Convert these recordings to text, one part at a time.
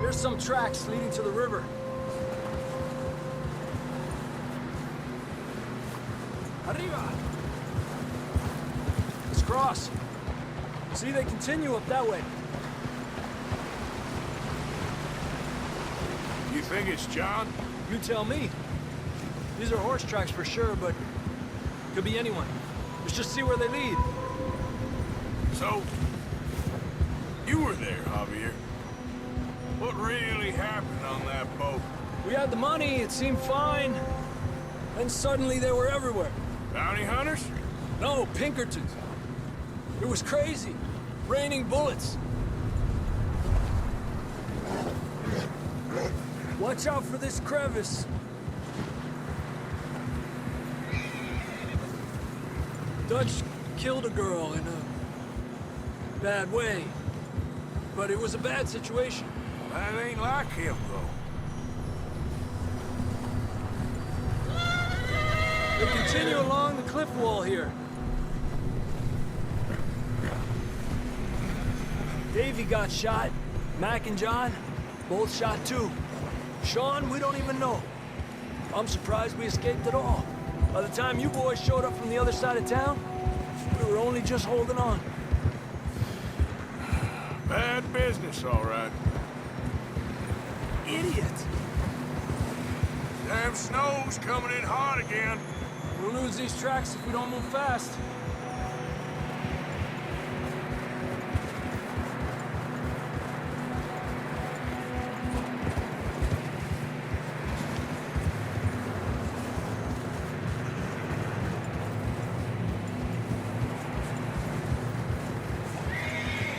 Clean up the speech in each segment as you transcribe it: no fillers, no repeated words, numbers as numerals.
There's some tracks leading to the river. Arriba! Let's cross. See, they continue up that way. You think it's John? You tell me. These are horse tracks for sure, but could be anyone. Let's just see where they lead. So, you were there, Javier. What really happened on that boat? We had the money, it seemed fine. Then suddenly they were everywhere. Bounty hunters? No, Pinkertons. It was crazy. Raining bullets. Watch out for this crevice. Dutch killed a girl in a bad way. But it was a bad situation. That ain't like him, though. They continue along the cliff wall here. Davey got shot. Mac and John, both shot too. Sean, we don't even know. I'm surprised we escaped at all. By the time you boys showed up from the other side of town, we were only just holding on. Bad business, all right. Idiot! Damn snow's coming in hard again. We'll lose these tracks if we don't move fast.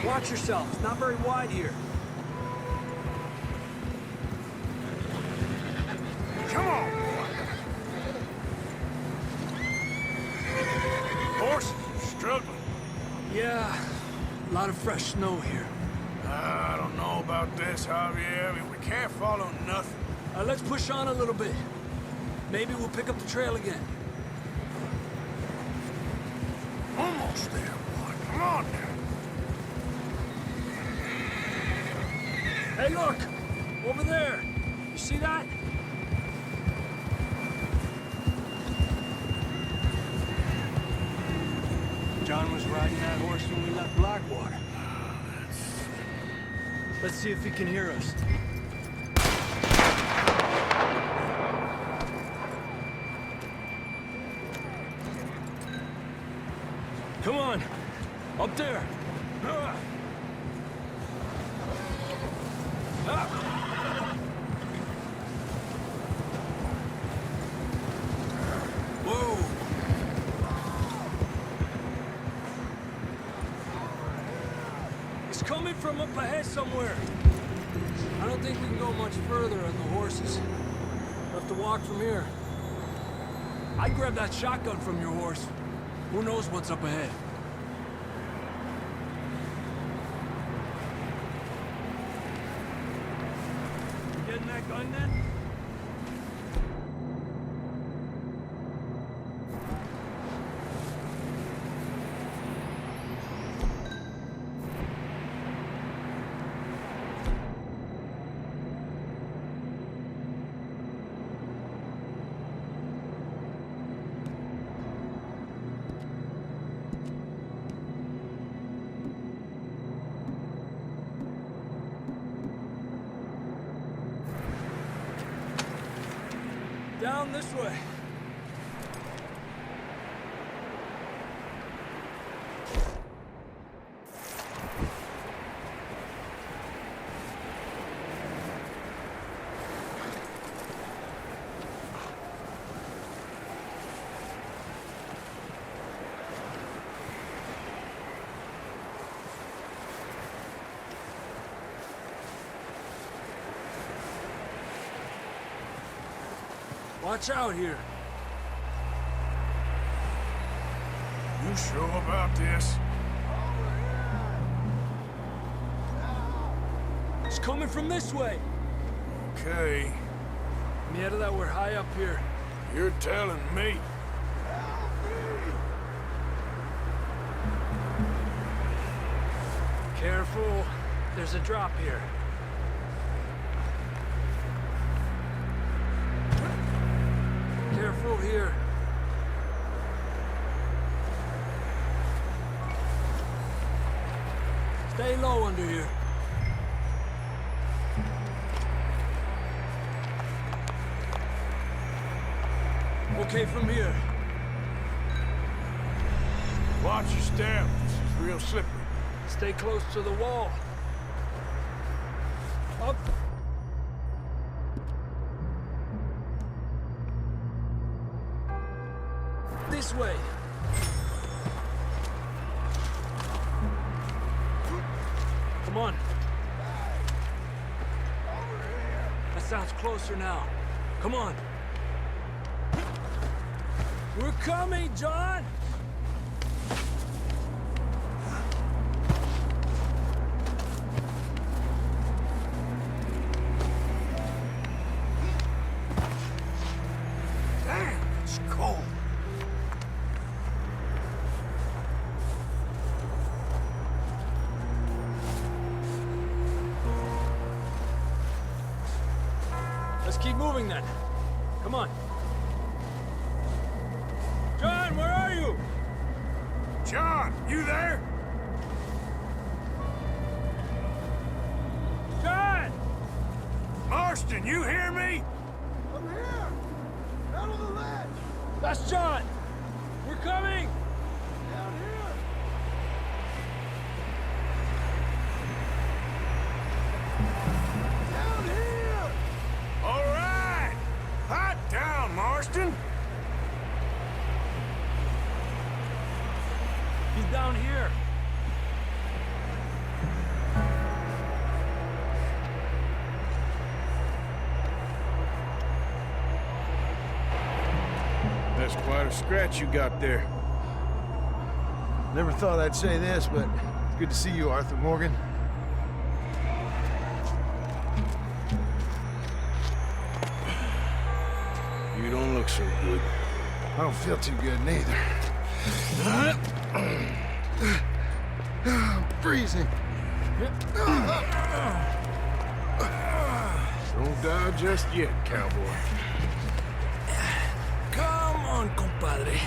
Watch yourself. It's not very wide here. Come on, boy. Horses struggling. Yeah, a lot of fresh snow here. I don't know about this, Javier. I mean, we can't follow nothing. Let's push on a little bit. Maybe we'll pick up the trail again. Almost there, boy. Come on now. Hey, look! Over there! You see that? John was riding that horse when we left Blackwater. Let's see if he can hear us. Come on! Up there! Whoa! It's coming from up ahead somewhere. I don't think we can go much further on the horses. We'll have to walk from here. I'd grab that shotgun from your horse. Who knows what's up ahead? You getting that gun then? Down this way. Watch out here. You sure about this? It's coming from this way. Okay. Mierda, we're high up here. You're telling me. Careful. There's a drop here. careful here. Stay low under here. Okay, from here. Watch your step. This is real slippery. Stay close to the wall. Up. This way. Come on. That sounds closer now. Come on. We're coming, John! Damn, it's cold. Let's keep moving then. Come on. John, where are you? John, you there? John! Marston, you hear me? I'm here! Out on the ledge! That's John! We're coming! Down here! Down here! All right. Hot down, Marston. He's down here. That's quite a scratch you got there. Never thought I'd say this, but it's good to see you, Arthur Morgan. You don't look so good. I don't feel too good neither. I'm freezing. Don't die just yet, cowboy. Come on, compadre.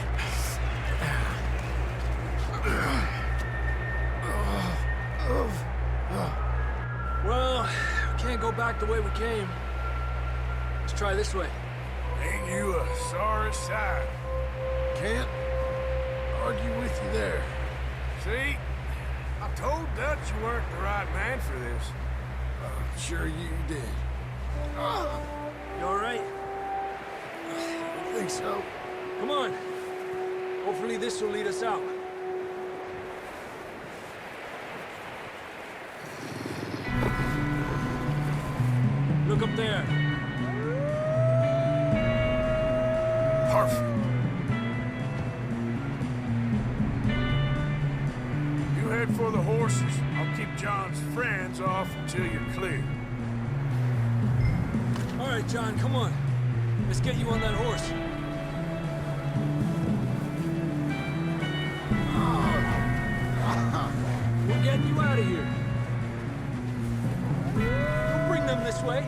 Well, we can't go back the way we came. Let's try this way. Ain't you a sorry sight? Can't argue with you there. See? I told Dutch you weren't the right man for this. Sure you did. You all right? I think so. Come on. Hopefully this will lead us out. Look up there. Perfect. You head for the horses. I'll keep John's friends off until you're clear. All right, John, come on. Let's get you on that horse. We're getting you out of here. Don't bring them this way.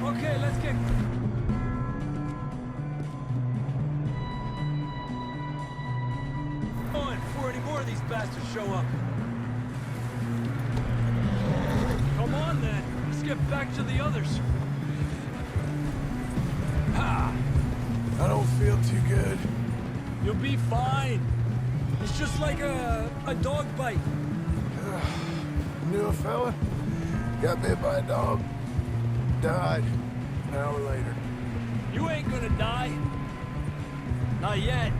Okay, let's get... going before any more of these bastards show up. Come on, then. Let's get back to the others. Ha! I don't feel too good. You'll be fine. It's just like a dog bite. Knew a fella? Got bit by a dog. Died. An hour later. You ain't gonna die. Not yet.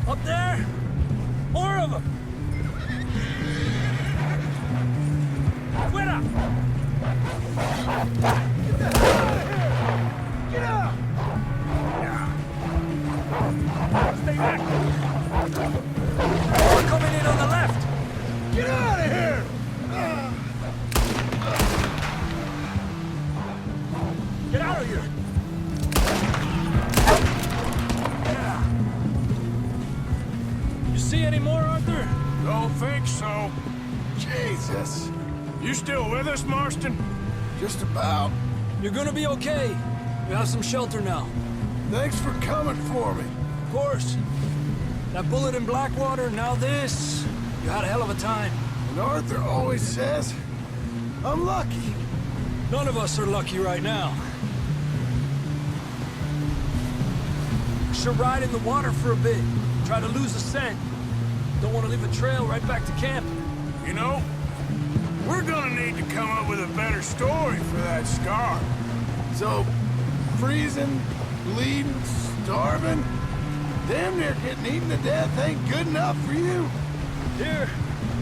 Up there? More of them! Fuera! Get out! Stay back! More coming in on the left! Get out of here! Get out of here! You see any more, Arthur? Don't think so. Jesus! You still with us, Marston? Just about. You're gonna be okay. We have some shelter now. Thanks for coming for me. Of course. That bullet in Blackwater, now this. You had a hell of a time. And Arthur always says, I'm lucky. None of us are lucky right now. Should ride in the water for a bit. Try to lose the scent. Don't want to leave a trail right back to camp. You know, we're gonna need to come up with a better story for that scar. So, freezing, bleeding, starving, damn near getting eaten to death ain't good enough for you. Here,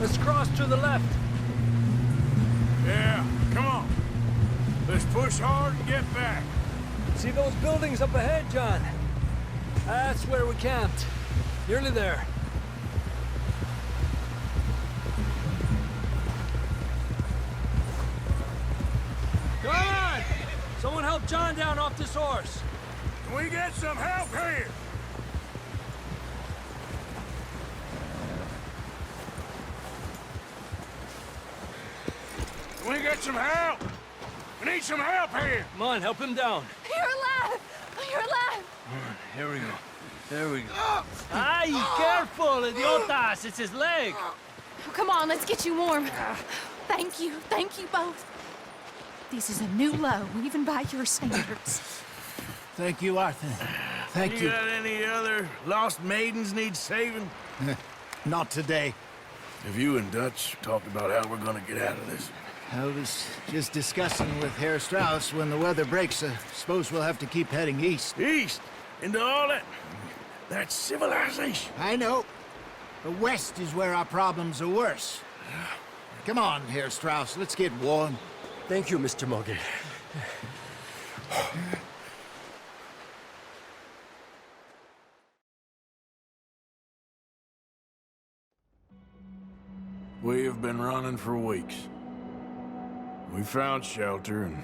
let's cross to the left. Yeah, come on. Let's push hard and get back. See those buildings up ahead, John? That's where we camped. Nearly there. Come on! Someone help John down off this horse. Can we get some help here? Can we get some help? We need some help here. Come on, help him down. You're alive! You're alive! Here we go. There we go. Ay, careful, idiotas! It's his leg! Oh, come on, let's get you warm. Thank you both. This is a new low, even by your standards. Thank you, Arthur. Thank you. got any other lost maidens need saving? Not today. Have you and Dutch talked about how we're gonna get out of this? I was just discussing with Herr Strauss when the weather breaks. I suppose we'll have to keep heading east. East? Into all that civilization. I know. The west is where our problems are worse. Come on, Herr Strauss, let's get warm. Thank you, Mr. Morgan. We have been running for weeks. We found shelter and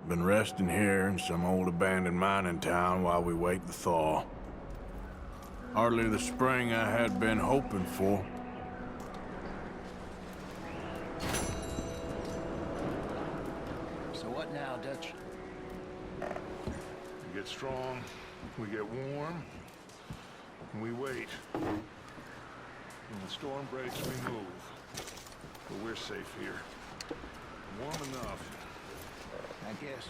been resting here in some old abandoned mining town while we wait the thaw. Hardly the spring I had been hoping for. So what now, Dutch? We get strong, we get warm, and we wait. When the storm breaks, we move. But we're safe here. Warm enough. I guess.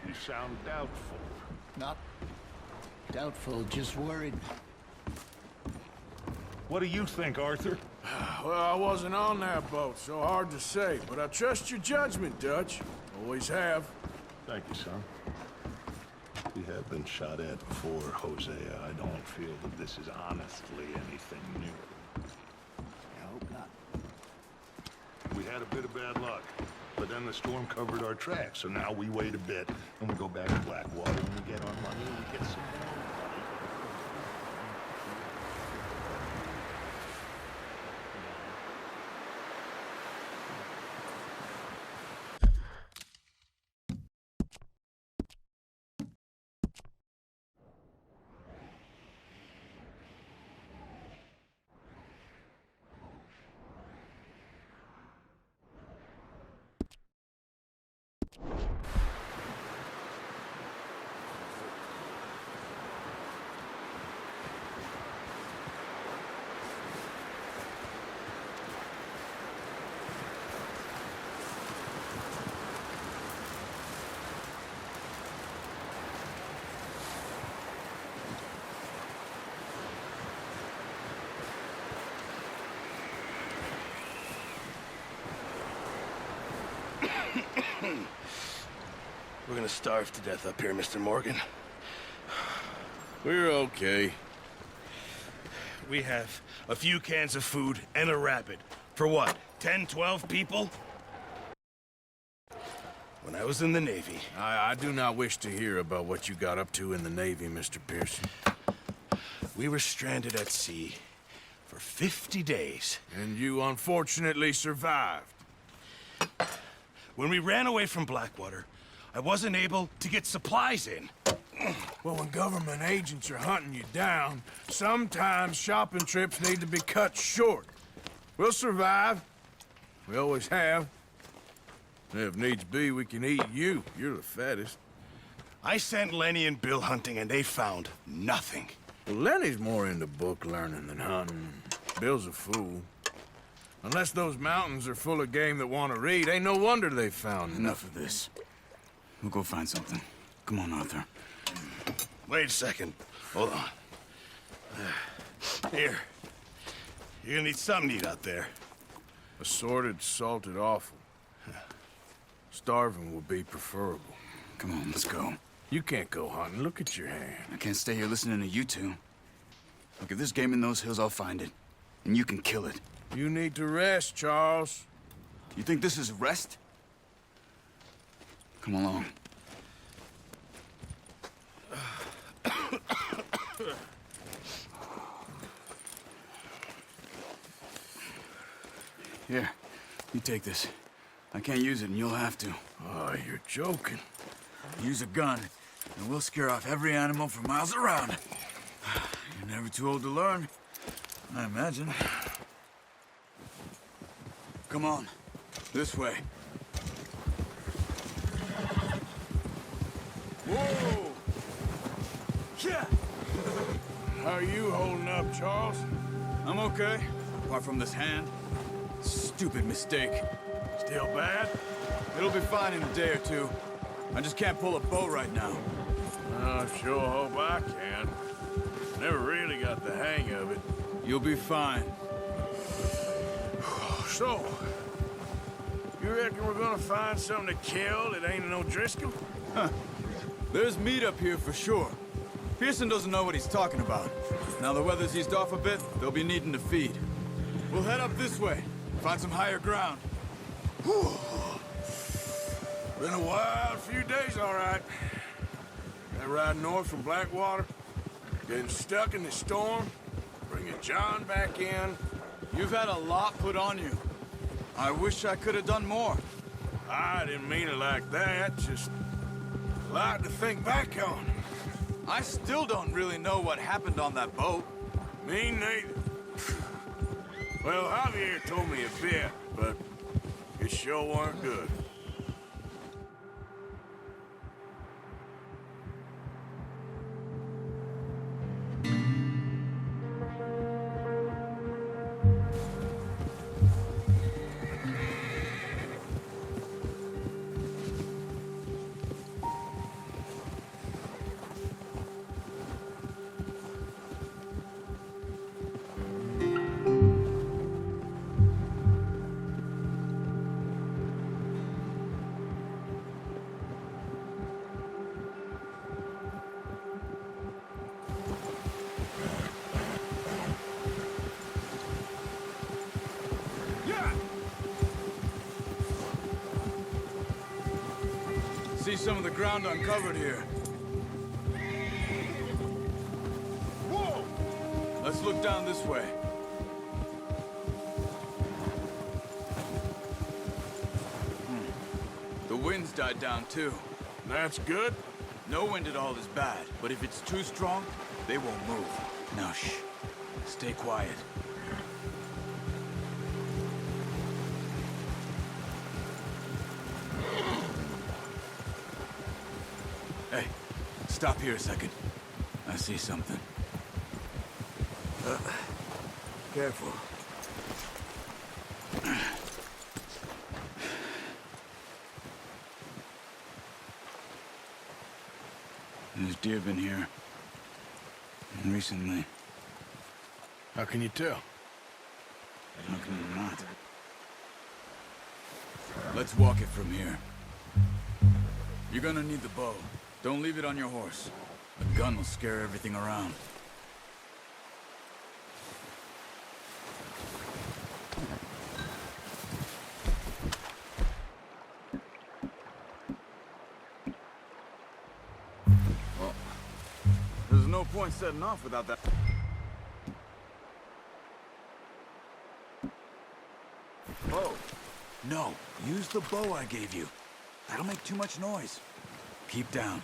You sound doubtful. Not doubtful, just worried. What do you think, Arthur? Well, I wasn't on that boat, so hard to say. But I trust your judgment, Dutch. Always have. Thank you, son. We have been shot at before, Hosea. I don't feel that this is honestly anything new. I hope not. We had a bit of bad luck, but then the storm covered our tracks, so now we wait a bit, and we go back to Blackwater, and we get our money, and we get some more money. We're gonna starve to death up here, Mr. Morgan. We're okay. We have a few cans of food and a rabbit. For what, 10, 12 people? When I was in the Navy... I do not wish to hear about what you got up to in the Navy, Mr. Pearson. We were stranded at sea for 50 days. And you unfortunately survived. When we ran away from Blackwater, I wasn't able to get supplies in. Well, when government agents are hunting you down, sometimes shopping trips need to be cut short. We'll survive. We always have. And if needs be, we can eat you. You're the fattest. I sent Lenny and Bill hunting, and they found nothing. Well, Lenny's more into book learning than hunting. Bill's a fool. Unless those mountains are full of game that want to read, ain't no wonder they found Enough of this. We'll go find something. Come on, Arthur. Wait a second. Hold on. Here. You're gonna need something to eat out there. Assorted, salted offal. Starving would be preferable. Come on, let's go. You can't go hunting. Look at your hand. I can't stay here listening to you two. Look, if there's game in those hills, I'll find it. And you can kill it. You need to rest, Charles. You think this is rest? Come along. Here, you take this. I can't use it, and you'll have to. Oh, you're joking. Use a gun, and we'll scare off every animal for miles around. You're never too old to learn, I imagine. Come on, this way. Whoa! Yeah. How are you holding up, Charles? I'm okay, apart from this hand. Stupid mistake. Still bad? It'll be fine in a day or two. I just can't pull a bow right now. I sure hope I can. Never really got the hang of it. You'll be fine. So, you reckon we're gonna find something to kill that ain't no Driscoll? There's meat up here for sure. Pearson doesn't know what he's talking about. Now the weather's eased off a bit, they'll be needing to feed. We'll head up this way, find some higher ground. Been a wild few days, all right. That ride north from Blackwater, getting stuck in the storm, bringing John back in. You've had a lot put on you. I wish I could have done more. I didn't mean it like that, just a lot to think back on. I still don't really know what happened on that boat. Me neither. Well, Javier told me a bit, but it sure weren't good. See some of the ground uncovered here. Whoa! Let's look down this way. The wind's died down too. That's good. No wind at all is bad, but if it's too strong, they won't move. Now shh. Stay quiet. Hey, stop here a second. I see something. Careful. There's deer been here. Recently. How can you tell? How can you not? Let's walk it from here. You're gonna need the bow. Don't leave it on your horse. A gun will scare everything around. Well, there's no point setting off without that. Bow. No, use the bow I gave you. That'll make too much noise. Keep down.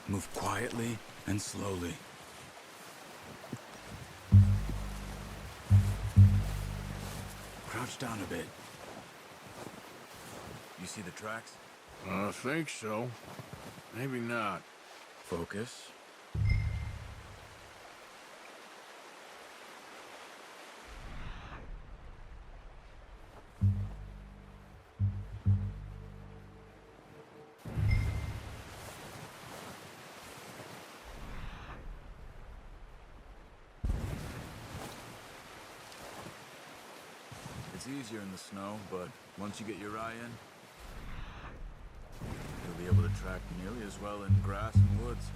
Move quietly and slowly. Crouch down a bit. You see the tracks? I think so. Maybe not. Focus. It's easier in the snow, but once you get your eye in, you'll be able to track nearly as well in grass and woods.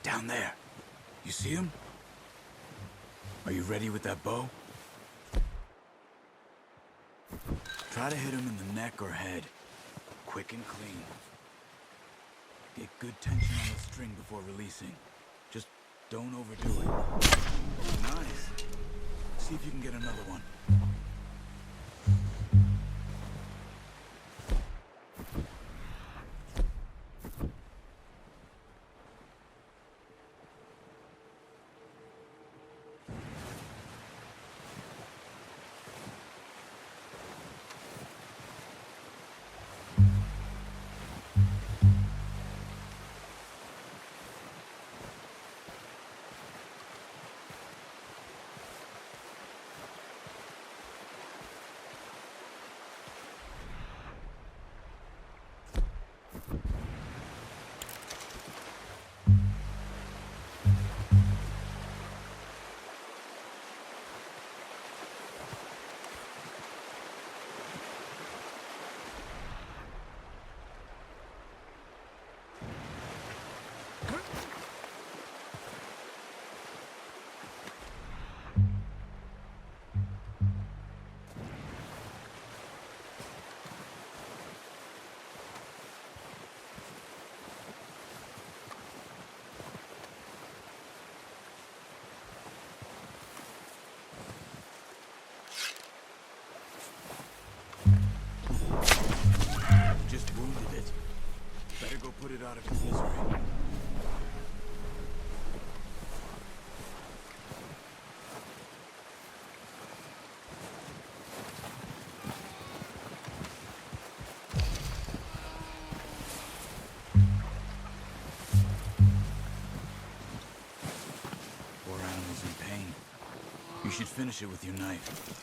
Down there. You see him? Are you ready with that bow? Try to hit him in the neck or head. Quick and clean. Get good tension on the string before releasing. Just don't overdo it. Nice. See if you can get another one. Just wounded it. Better go put it out of its misery. 4 animals in pain. You should finish it with your knife.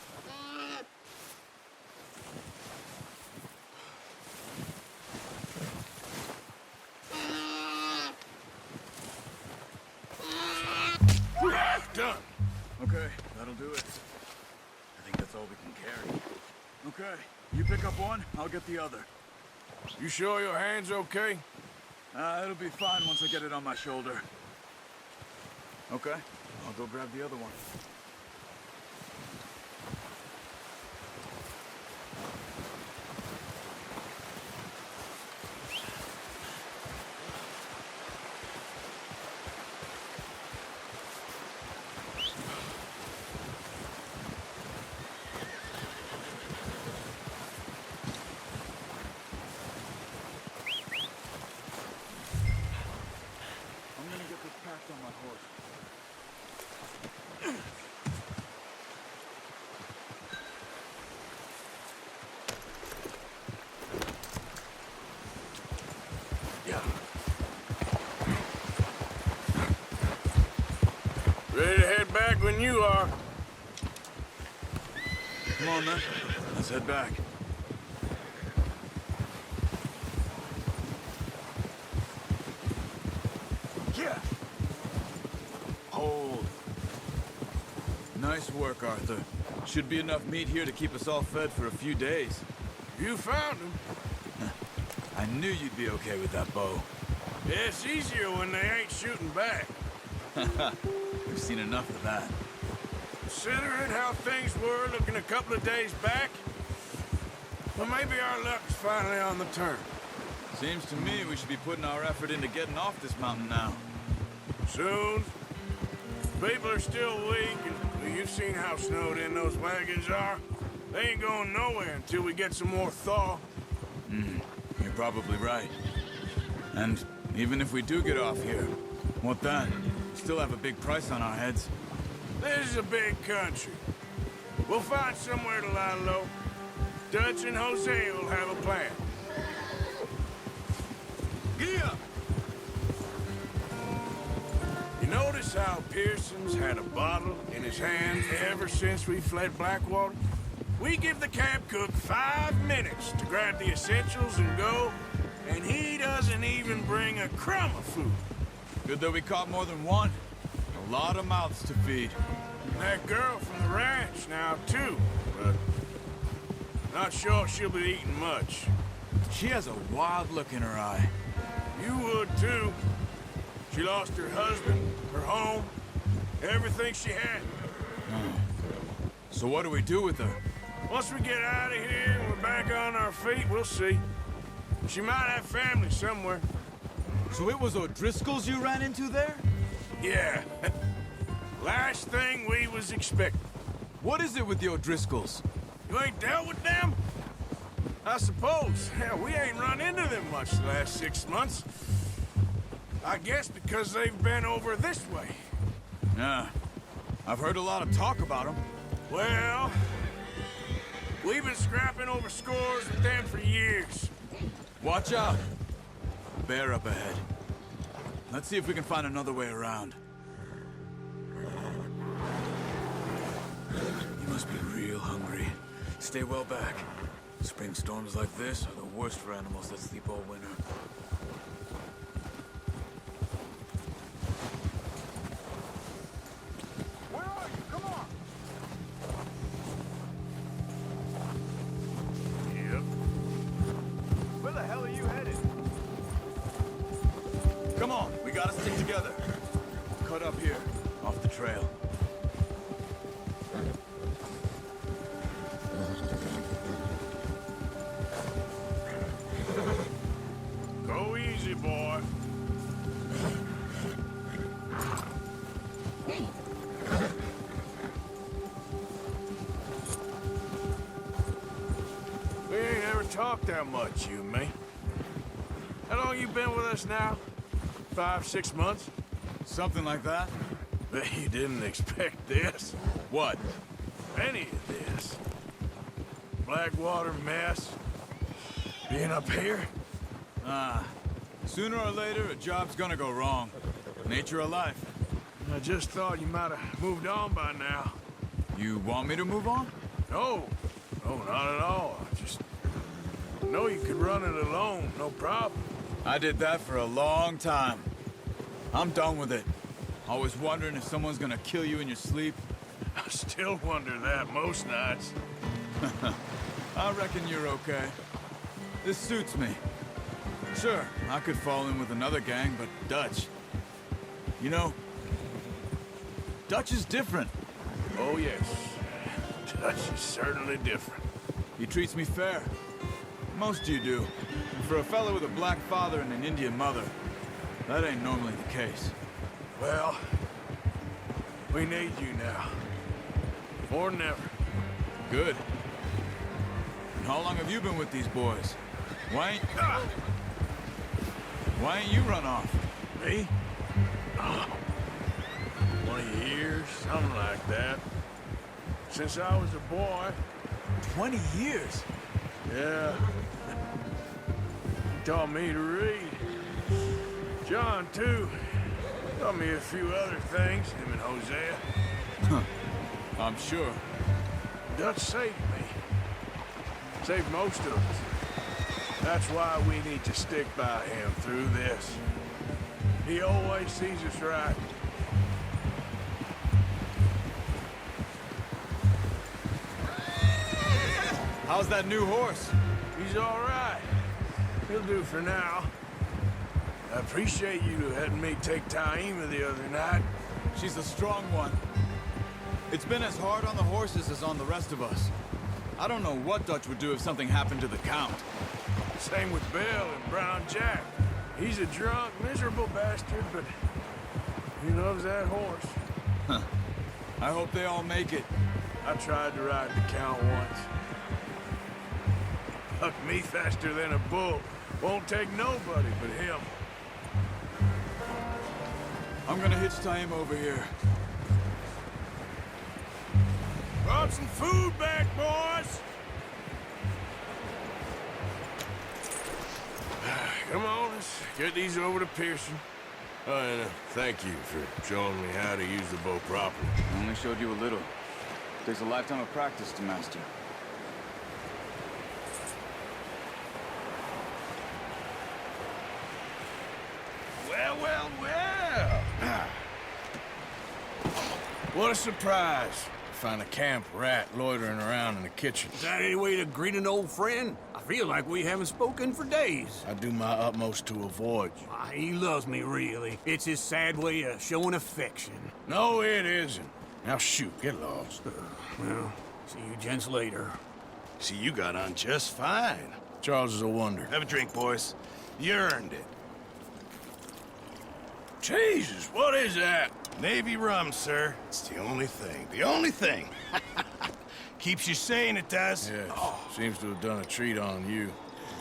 Done. Okay, that'll do it. I think that's all we can carry. Okay, you pick up one, I'll get the other. You sure your hand's okay? It'll be fine once I get it on my shoulder. Okay, I'll go grab the other one. you are. Come on, then. Let's head back. Yeah. Hold. Nice work, Arthur. Should be enough meat here to keep us all fed for a few days. You found him. I knew you'd be okay with that bow. Yeah, it's easier when they ain't shooting back. We've seen enough of that. Considering how things were looking a couple of days back, well, maybe our luck's finally on the turn. Seems to me we should be putting our effort into getting off this mountain now. Soon. People are still weak, and you've seen how snowed in those wagons are. They ain't going nowhere until we get some more thaw. You're probably right. And even if we do get off here, what then? We still have a big price on our heads. This is a big country. We'll find somewhere to lie low. Dutch and Hosea will have a plan. Gee up! You notice how Pearson's had a bottle in his hand ever since we fled Blackwater? We give the camp cook 5 minutes to grab the essentials and go, and he doesn't even bring a crumb of food. Good that we caught more than one. A lot of mouths to feed. And that girl from the ranch now, too, but not sure she'll be eating much. She has a wild look in her eye. You would, too. She lost her husband, her home, everything she had. So what do we do with her? Once we get out of here and we're back on our feet, we'll see. She might have family somewhere. So it was O'Driscoll's you ran into there? Yeah. Last thing we was expecting. What is it with the O'Driscolls? You ain't dealt with them? I suppose. Hell, we ain't run into them much the last 6 months. I guess because they've been over this way. Yeah. I've heard a lot of talk about them. Well, we've been scrapping over scores with them for years. Watch out. Bear up ahead. Let's see if we can find another way around. You must be real hungry. Stay well back. Spring storms like this are the worst for animals that sleep all winter. Where are you? Come on! Yep. Where the hell are you headed? Come on, we gotta stick together. Cut up here, off the trail. Go easy, boy. We ain't ever talked that much, you and me. How long you been with us now? 5, 6 months? Something like that? Bet you didn't expect this. What? Any of this. Blackwater mess. Being up here? Sooner or later, a job's gonna go wrong. Nature of life. I just thought you might have moved on by now. You want me to move on? No. No, not at all. I just know you could run it alone, no problem. I did that for a long time. I'm done with it. Always wondering if someone's gonna kill you in your sleep. I still wonder that most nights. I reckon you're okay. This suits me. Sure, I could fall in with another gang, but Dutch... You know, Dutch is different. Oh, yes. Dutch is certainly different. He treats me fair. Most of you do. And for a fella with a black father and an Indian mother, that ain't normally the case. Well, we need you now. More than ever. Good. And how long have you been with these boys? Why ain't you run off? Me? Oh, 20 years, something like that. Since I was a boy. 20 years? Yeah. He taught me to read. John, too. Taught me a few other things, him and Hosea. I'm sure. Dutch saved me. Saved most of us. That's why we need to stick by him through this. He always sees us right. How's that new horse? He's all right. He'll do for now. I appreciate you letting me take Taima the other night. She's a strong one. It's been as hard on the horses as on the rest of us. I don't know what Dutch would do if something happened to the Count. Same with Bill and Brown Jack. He's a drunk, miserable bastard, but he loves that horse. I hope they all make it. I tried to ride the Count once. Hucked me faster than a bull. Won't take nobody but him. I'm gonna hitch Taima over here. Brought some food back, boys! Come on, let's get these over to Pearson. Oh, and thank you for showing me how to use the bow properly. I only showed you a little. Takes a lifetime of practice to master. Well, well, well! What a surprise. Find a camp rat loitering around in the kitchen. Is that any way to greet an old friend? I feel like we haven't spoken for days. I do my utmost to avoid you. He loves me, really. It's his sad way of showing affection. No, it isn't. Now shoot, get lost. Well, see you gents later. See, you got on just fine. Charles is a wonder. Have a drink, boys. You earned it. Jesus, what is that? Navy rum, sir. It's the only thing. The only thing. Keeps you sane, it does. Yes, seems to have done a treat on you.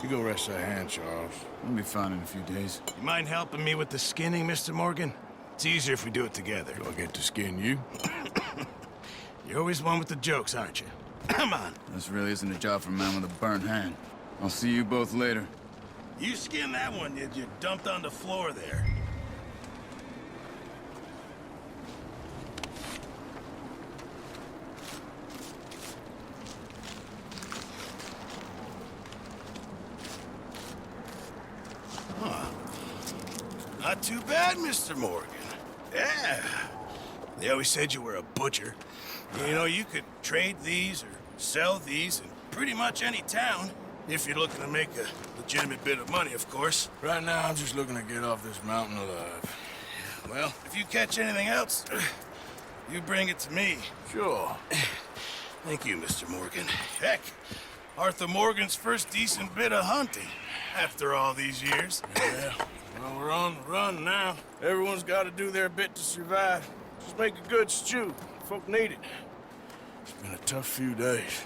You go rest that hand, Charles. I'll be fine in a few days. You mind helping me with the skinning, Mr. Morgan? It's easier if we do it together. Do I get to skin you? You're always one with the jokes, aren't you? Come on. This really isn't a job for a man with a burnt hand. I'll see you both later. You skin that one you dumped on the floor there. Not too bad, Mr. Morgan. Yeah. They always said you were a butcher. You know, you could trade these or sell these in pretty much any town. If you're looking to make a legitimate bit of money, of course. Right now, I'm just looking to get off this mountain alive. Well, if you catch anything else, you bring it to me. Sure. Thank you, Mr. Morgan. Heck, Arthur Morgan's first decent bit of hunting after all these years. Yeah. Well, we're on the run now. Everyone's got to do their bit to survive. Just make a good stew. Folk need it. It's been a tough few days.